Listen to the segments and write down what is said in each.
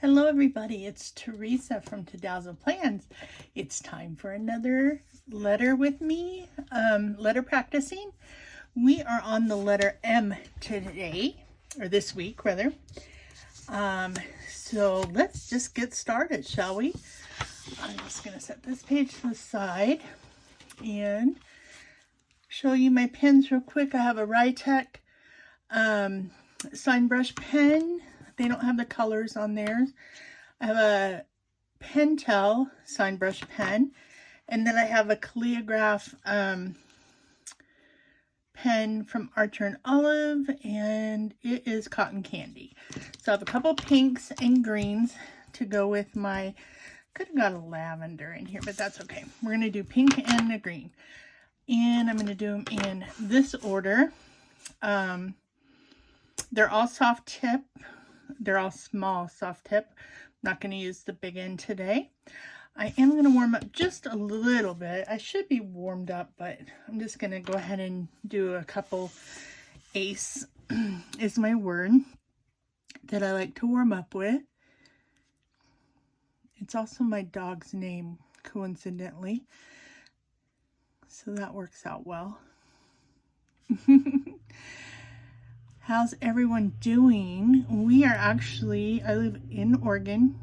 Hello everybody, it's Teresa from 2000 Plans. It's time for another letter with me, letter practicing. We are on the letter M today, or this week rather. So let's just get started, shall we? I'm just going to set this page to the side and show you my pens real quick. I have a Rytec sign brush pen. They don't have the colors on theirs. I have a Pentel sign brush pen, and then I have a Calligraph pen from Archer and Olive, and it is cotton candy. So I have a couple pinks and greens to go with my, could have got a lavender in here, but that's okay. We're going to do pink and a green, and I'm going to do them in this order. They're all soft tip. They're all small soft tip. I'm not going to use the big end today. I am going to warm up just a little bit. I should be warmed up, but I'm just going to go ahead and do a couple. Ace is my word that I like to warm up with. It's also my dog's name, coincidentally. So that works out well. How's everyone doing? We are actually, I live in Oregon.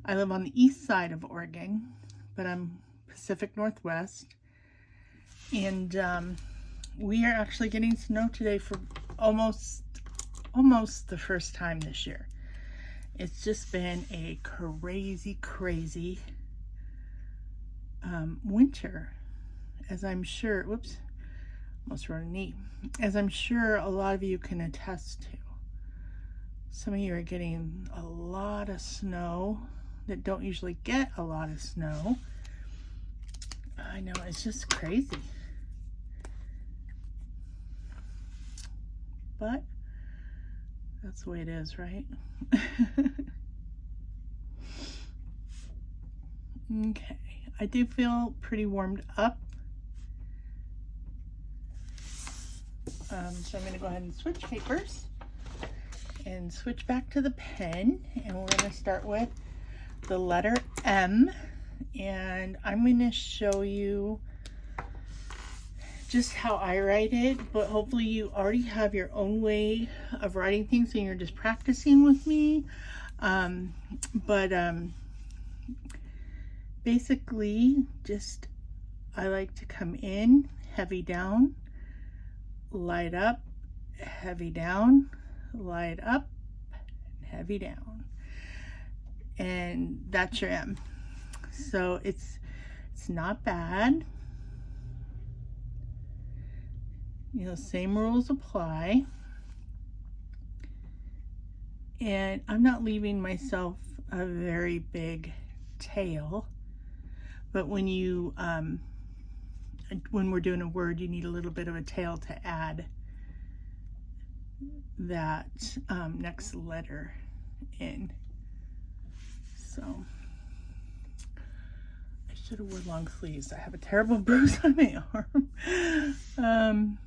I live on the east side of Oregon, but I'm Pacific Northwest. And we are actually getting snow today for almost the first time this year. It's just been a crazy winter, as I'm sure, whoops, almost wrote a knee, as I'm sure a lot of you can attest to. Some of you are getting a lot of snow that don't usually get a lot of snow. I know, it's just crazy. But that's the way it is, right? Okay, I do feel pretty warmed up. So I'm going to go ahead and switch papers and switch back to the pen, and we're going to start with the letter M, and I'm going to show you just how I write it, but hopefully you already have your own way of writing things and you're just practicing with me. Basically just I like to come in, heavy down, light up, heavy down, light up, heavy down, and that's your M. So it's not bad. You know, same rules apply, and I'm not leaving myself a very big tail, but when you when we're doing a word, you need a little bit of a tail to add that next letter in. So I should have worn long sleeves. I have a terrible bruise on my arm.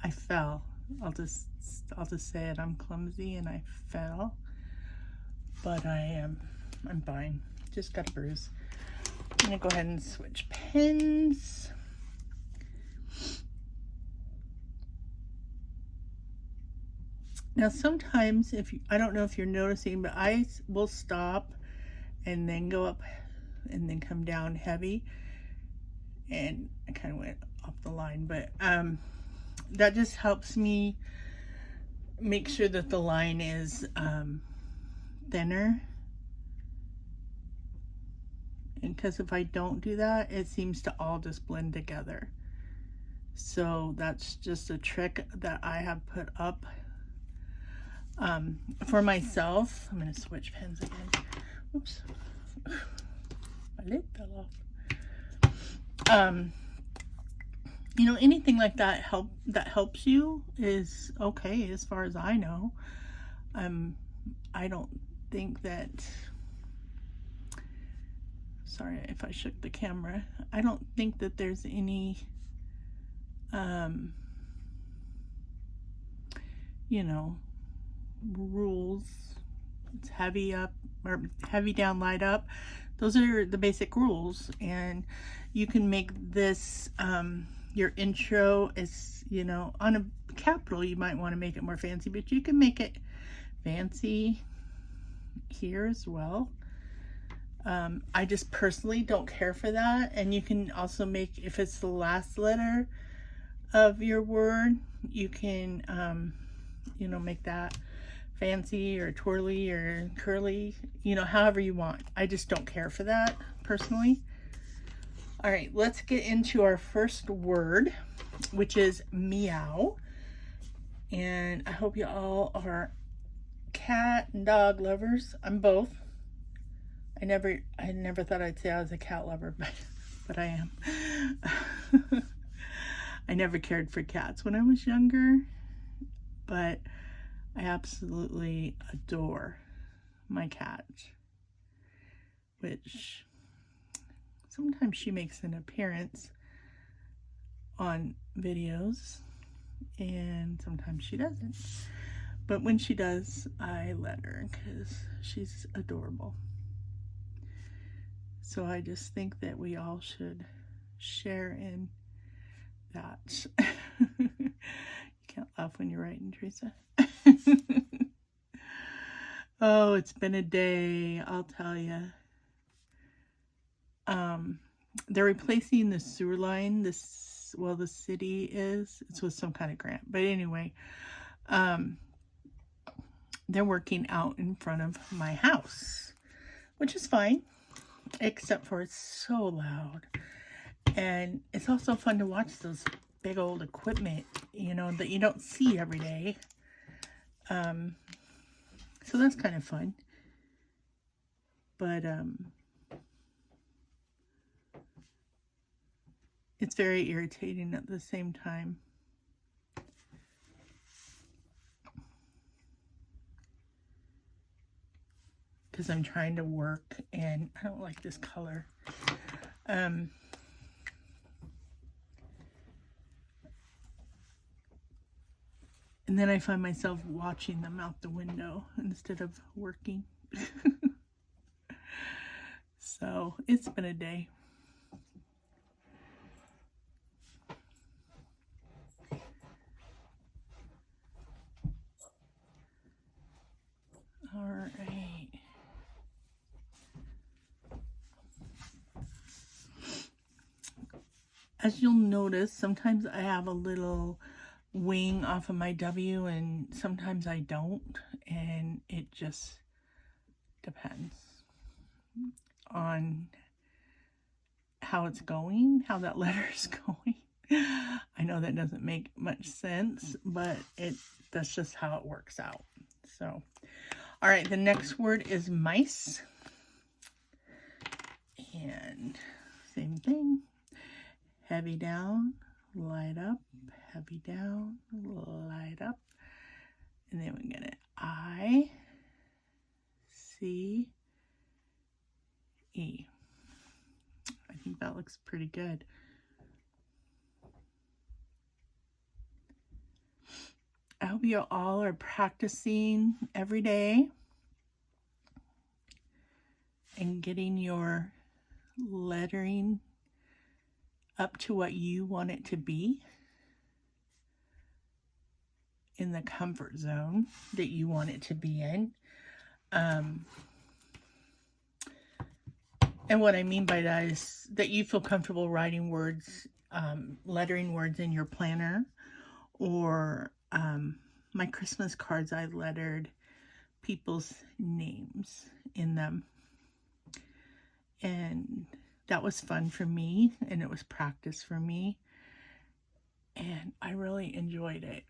I fell. I'll just say it. I'm clumsy and I fell, but I'm fine. Just got a bruise. I'm gonna go ahead and switch pens. Now sometimes, I don't know if you're noticing, but I will stop and then go up and then come down heavy, and I kind of went off the line, but that just helps me make sure that the line is thinner. And because if I don't do that, it seems to all just blend together. So that's just a trick that I have put up for myself. I'm going to switch pens again. Oops. My lid fell off. You know, anything like that helps you is okay as far as I know. I don't think that, sorry if I shook the camera, I don't think that there's any you know, rules It's heavy up or heavy down, light up. Those are the basic rules, and you can make this your intro is, you know, on a capital you might want to make it more fancy, but you can make it fancy here as well. I just personally don't care for that, and you can also make, if it's the last letter of your word, you can you know, make that fancy or twirly or curly, you know, however you want. I just don't care for that personally. All right, let's get into our first word, which is meow. And I hope you all are cat and dog lovers. I'm both. I never thought I'd say I was a cat lover, but I am. I never cared for cats when I was younger, but I absolutely adore my cat, which sometimes she makes an appearance on videos and sometimes she doesn't. But when she does, I let her because she's adorable. So I just think that we all should share in that. You can't laugh when you're writing, Teresa. Oh, it's been a day, I'll tell you. They're replacing the sewer line. The city is. It's with some kind of grant. But anyway, they're working out in front of my house, which is fine, except for it's so loud. And it's also fun to watch those big old equipment, you know, that you don't see every day. So that's kind of fun. But it's very irritating at the same time. Because I'm trying to work and I don't like this color. And then I find myself watching them out the window instead of working. So it's been a day. All right. As you'll notice, sometimes I have a little wing off of my W and sometimes I don't, and it just depends on how it's going, how that letter is going. I know that doesn't make much sense, but that's just how it works out. So, all right, the next word is mice. And same thing. Heavy down, light up, heavy down, light up. And then we get it. I-C-E. I think that looks pretty good. I hope you all are practicing every day and getting your lettering up to what you want it to be in the comfort zone that you want it to be in. And what I mean by that is that you feel comfortable writing words, lettering words in your planner, or my Christmas cards, I lettered people's names in them. And that was fun for me, and it was practice for me. And I really enjoyed it.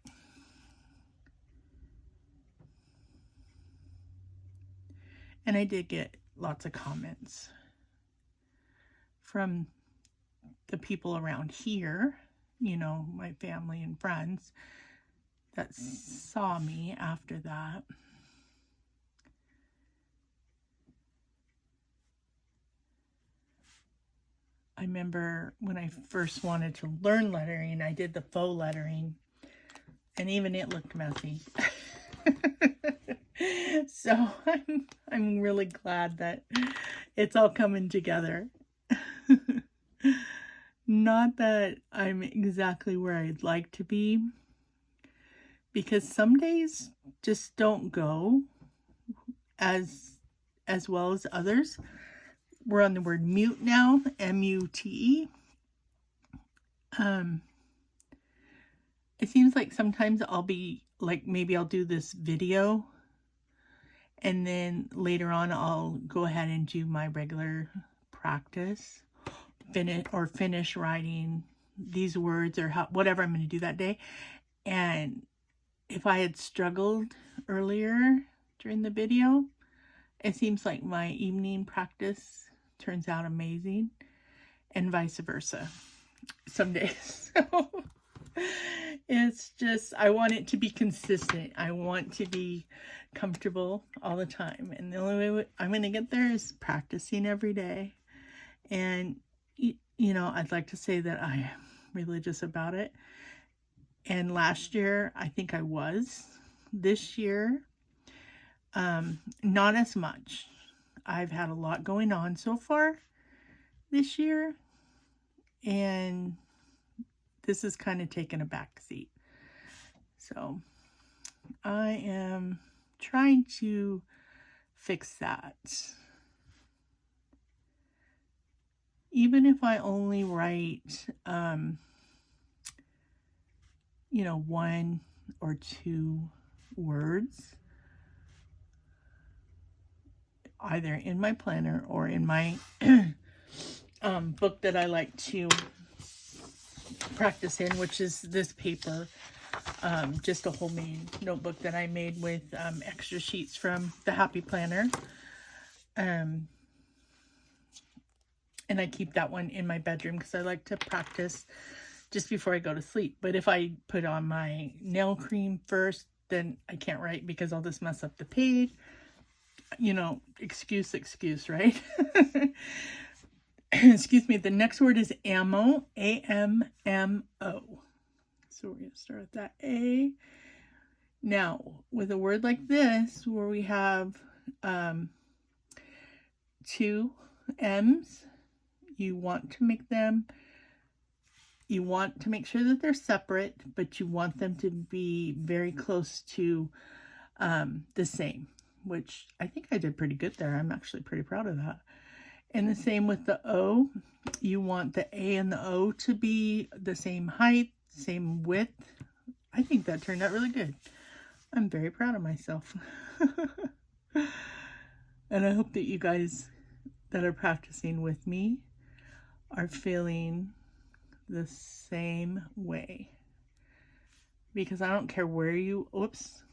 And I did get lots of comments from the people around here, you know, my family and friends that saw me after that. I remember when I first wanted to learn lettering, I did the faux lettering, and even it looked messy. So I'm really glad that it's all coming together. Not that I'm exactly where I'd like to be, because some days just don't go as well as others. We're on the word mute now, M-U-T-E. It seems like sometimes I'll be like, maybe I'll do this video and then later on I'll go ahead and do my regular practice, finish writing these words or whatever I'm going to do that day. And if I had struggled earlier during the video, it seems like my evening practice turns out amazing, and vice versa some days. So it's just, I want it to be consistent. I want to be comfortable all the time. And the only way I'm going to get there is practicing every day. And, you know, I'd like to say that I am religious about it. And last year, I think I was. This year, not as much. I've had a lot going on so far this year. And this is kind of taken a back seat. So I am trying to fix that. Even if I only write, you know, 1 or 2 words, either in my planner or in my book that I like to practice in, which is this paper, just a homemade notebook that I made with extra sheets from the Happy Planner. And I keep that one in my bedroom because I like to practice just before I go to sleep. But if I put on my nail cream first, then I can't write because I'll just mess up the page. You know, excuse, right? Excuse me. The next word is ammo, A-M-M-O. So we're going to start with that A. Now, with a word like this, where we have 2 M's, you want to make sure that they're separate, but you want them to be very close to the same, which I think I did pretty good there. I'm actually pretty proud of that. And the same with the O. You want the A and the O to be the same height, same width. I think that turned out really good. I'm very proud of myself. And I hope that you guys that are practicing with me are feeling the same way. Because I don't care where you, oops,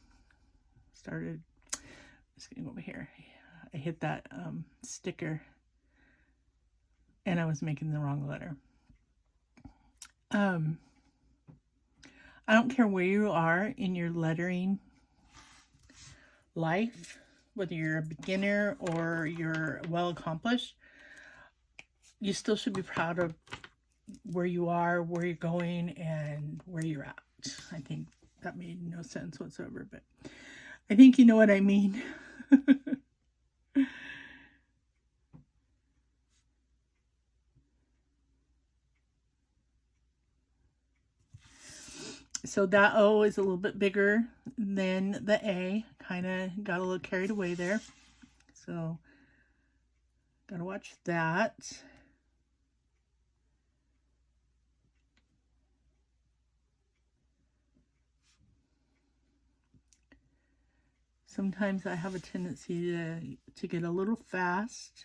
started, I'm just gonna go over here. I hit that sticker and I was making the wrong letter. I don't care where you are in your lettering life, whether you're a beginner or you're well accomplished, you still should be proud of where you are, where you're going, and where you're at. I think that made no sense whatsoever, but I think you know what I mean. So that O is a little bit bigger than the A. Kind of got a little carried away there. So, gotta watch that. Sometimes I have a tendency to get a little fast.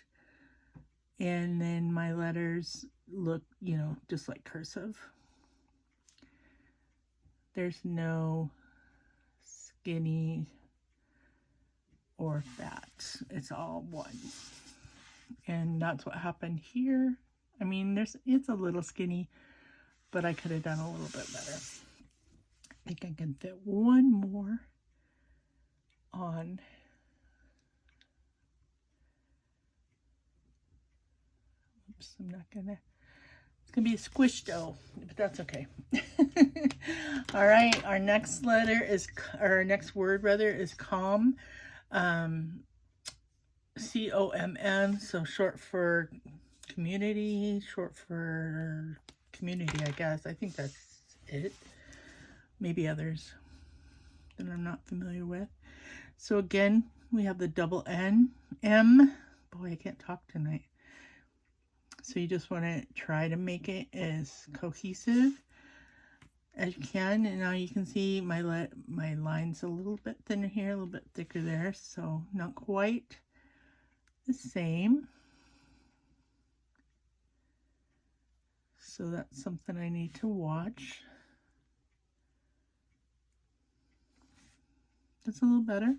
And then my letters look, you know, just like cursive. There's no skinny or fat. It's all one. And that's what happened here. I mean, it's a little skinny, but I could have done a little bit better. I think I can fit one more on. Oops, I'm not gonna. It's gonna be a squish dough, but that's okay. All right, our next letter is, or our next word rather, is calm. COMN, so short for community, short for community, I guess. I think that's it. Maybe others that I'm not familiar with. So again, we have the double N, M. Boy, I can't talk tonight. So you just want to try to make it as cohesive as you can. And now you can see my line's a little bit thinner here, a little bit thicker there. So not quite the same. So that's something I need to watch. That's a little better.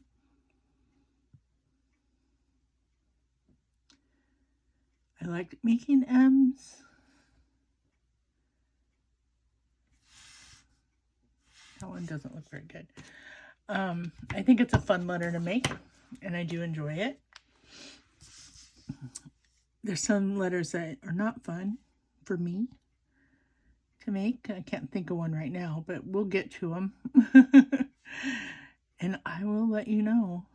I like making M's. That one doesn't look very good. I think it's a fun letter to make, and I do enjoy it. There's some letters that are not fun for me to make. I can't think of one right now, but we'll get to them. And I will let you know.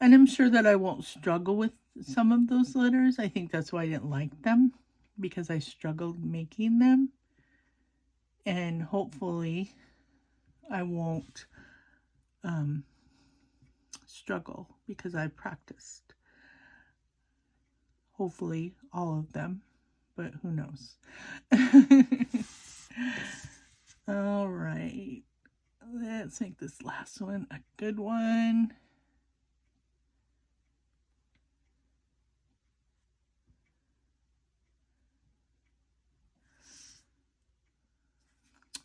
And I'm sure that I won't struggle with some of those letters. I think that's why I didn't like them, because I struggled making them. And hopefully I won't struggle because I practiced. Hopefully all of them, but who knows. All right. Let's make this last one a good one.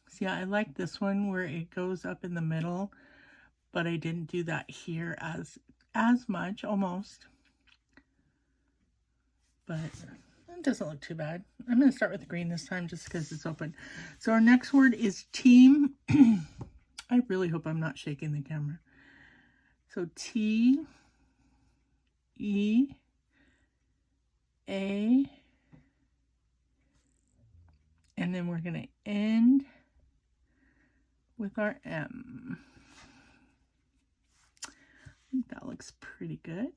See, I like this one where it goes up in the middle, but I didn't do that here as much, almost. But it doesn't look too bad. I'm going to start with the green this time just because it's open. So our next word is team. I really hope I'm not shaking the camera. So T, E, A, and then we're going to end with our M. I think that looks pretty good.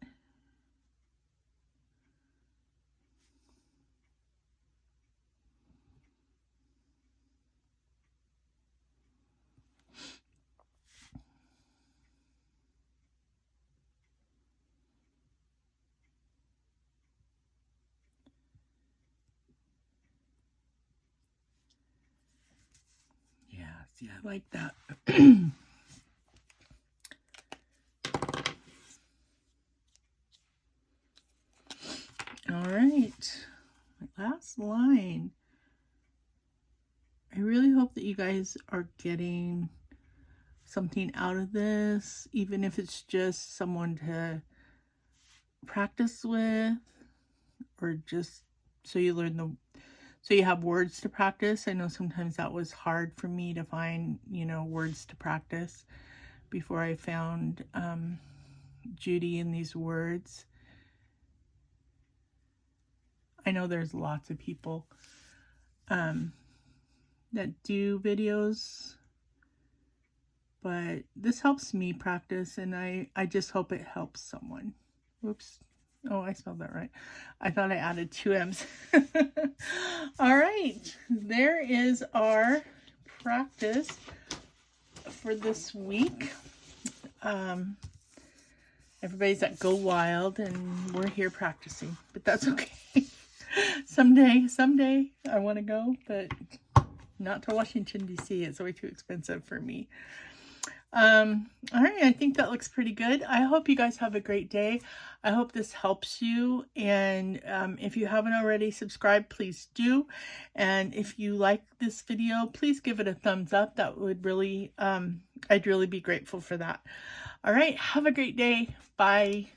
Yeah, I like that. All right, my last line. I really hope that you guys are getting something out of this, even if it's just someone to practice with, or just so you learn so you have words to practice. I know sometimes that was hard for me to find, words to practice before I found Judy in these words. I know there's lots of people that do videos, but this helps me practice, and I just hope it helps someone. Whoops. Oh, I spelled that right. I thought I added 2 M's. All right. There is our practice for this week. Everybody's at Go Wild, and we're here practicing, but that's okay. Someday I want to go, but not to Washington, D.C. It's way too expensive for me. All right, I think that looks pretty good. I hope you guys have a great day. I hope this helps you. And if you haven't already subscribed, please do. And if you like this video, please give it a thumbs up. That would really, I'd really be grateful for that. All right, have a great day. Bye.